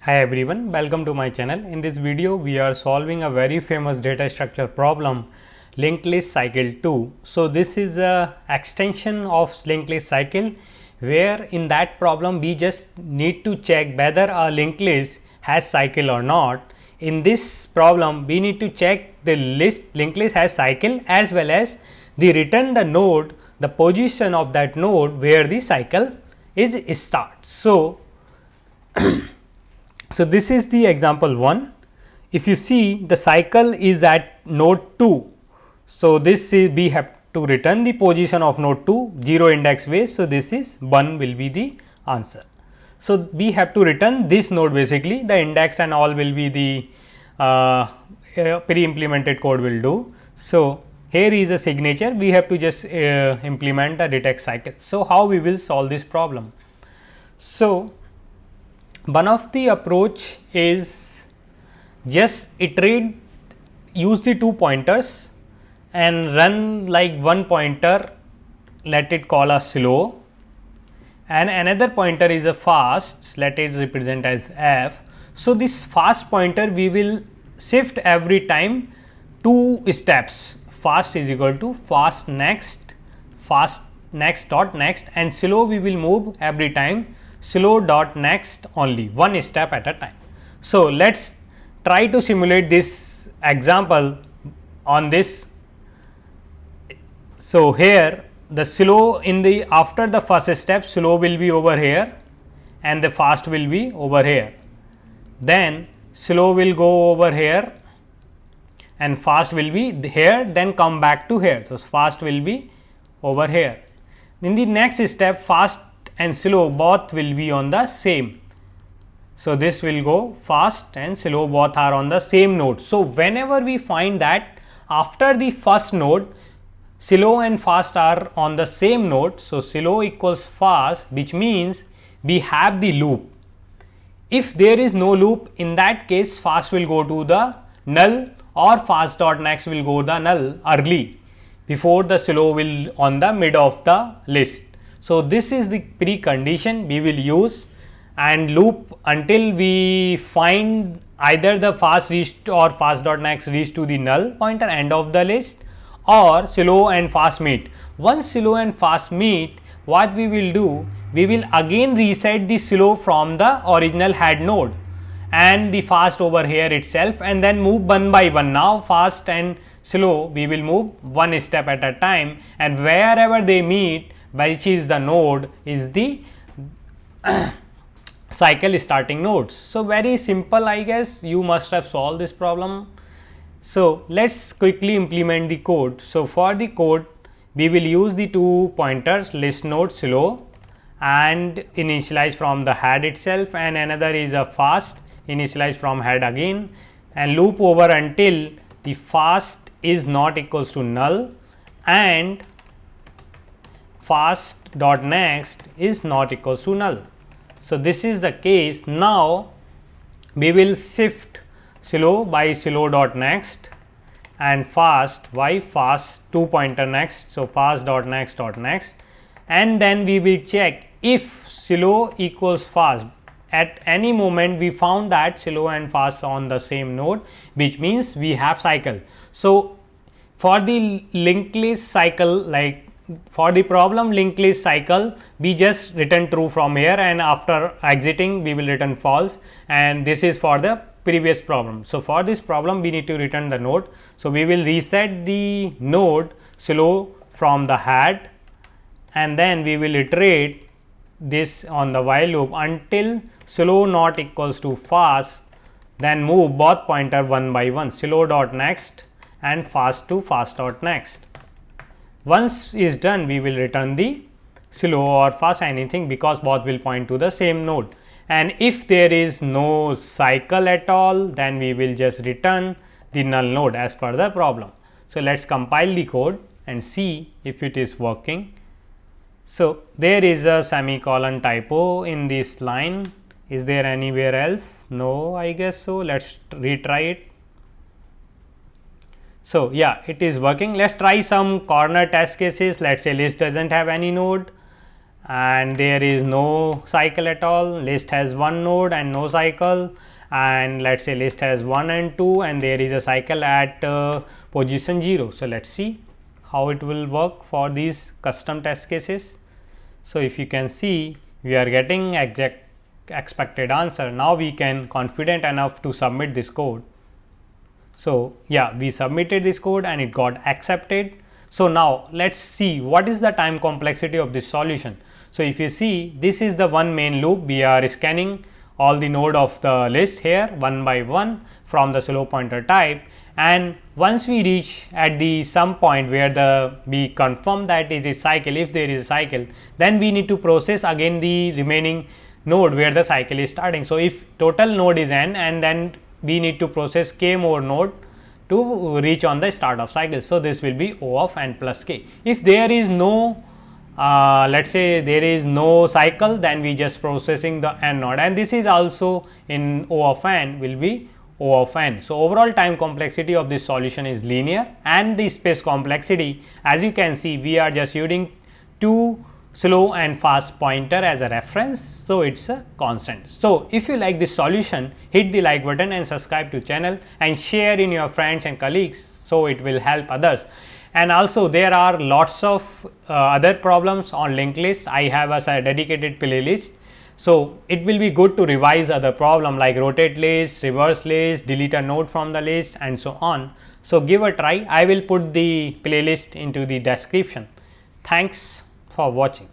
Hi everyone, welcome to my channel. In this video, we are solving a very famous data structure problem, linked list cycle 2. So, this is a extension of linked list cycle, where in that problem we just need to check whether a linked list has cycle or not. In this problem, we need to check the linked list has cycle as well as the return the node, the position of that node where the cycle is start. So, this is the example 1. If you see, the cycle is at node 2. So, this is we have to return the position of node 2 0 index way. So, this is 1 will be the answer. So, we have to return this node, basically the index and all will be the pre implemented code will do. So, here is a signature, we have to just implement the detect cycle. So, how we will solve this problem? So, one of the approach is just iterate, use the 2 pointers and run like one pointer, let it call a slow, and another pointer is a fast, let it represent as f. So, this fast pointer we will shift every time 2 steps, fast is equal to fast next dot next, and slow we will move every time slow dot next, only one step at a time. So, let us try to simulate this example on this. So, here the slow in the after the first step, slow will be over here and the fast will be over here, then slow will go over here and fast will be here, then come back to here. So, fast will be over here. In the next step, fast and slow both will be on the same. So, this will go fast and slow both are on the same node. So, whenever we find that after the first node slow and fast are on the same node, so slow equals fast, which means we have the loop. If there is no loop, in that case fast will go to the null or fast dot next will go the null early before the slow will on the mid of the list. So, this is the precondition we will use and loop until we find either the fast reached or fast dot next reach to the null pointer end of the list, or slow and fast meet. Once slow and fast meet, what we will do? We will again reset the slow from the original head node and the fast over here itself, and then move one by one. Now, fast and slow we will move one step at a time, and wherever they meet, which is the node, is the cycle starting nodes. So, very simple, I guess you must have solved this problem. So, let us quickly implement the code. So, for the code we will use the 2 pointers, list node slow and initialize from the head itself, and another is a fast, initialize from head again, and loop over until the fast is not equals to null and fast dot next is not equals to null. So, this is the case. Now, we will shift slow by slow dot next and fast by fast 2 pointer next. So, fast dot next, and then we will check if slow equals fast. At any moment we found that slow and fast on the same node, which means we have cycle. So, for the linked list cycle, like for the problem linked list cycle, we just return true from here, and after exiting we will return false, and this is for the previous problem. So, for this problem we need to return the node. So, we will reset the node slow from the head, and then we will iterate this on the while loop until slow not equals to fast, then move both pointer one by one, slow dot next and fast to fast dot next. Once is done, we will return the slow or fast, anything, because both will point to the same node. And if there is no cycle at all, then we will just return the null node as per the problem. So, let us compile the code and see if it is working. So, there is a semicolon typo in this line. Is there anywhere else? No, I guess so. Let us retry it. So, yeah, it is working. Let us try some corner test cases. Let us say list does not have any node, and there is no cycle at all. List has one node and no cycle, and let's say list has 1 and 2 and there is a cycle at position 0. So, let us see how it will work for these custom test cases. So, if you can see, we are getting exact expected answer. Now, we can confident enough to submit this code. So, yeah, we submitted this code and it got accepted. So, now let us see what is the time complexity of this solution. So, if you see, this is the one main loop. We are scanning all the node of the list here one by one from the slow pointer type, and once we reach at the some point where we confirm that is a cycle, if there is a cycle, then we need to process again the remaining node where the cycle is starting. So, if total node is n, and then we need to process k more node to reach on the start of cycle. So, this will be O of n plus k. If there is no let us say there is no cycle, then we just processing the n node, and this is also in O of n will be O of n. So, overall time complexity of this solution is linear, and the space complexity, as you can see, we are just using two slow and fast pointer as a reference. So, it is a constant. So, if you like this solution, hit the like button and subscribe to channel and share in your friends and colleagues, so it will help others. And also there are lots of other problems on linked list. I have a dedicated playlist. So, it will be good to revise other problem like rotate list, reverse list, delete a node from the list, and so on. So, give a try. I will put the playlist into the description. Thanks for watching.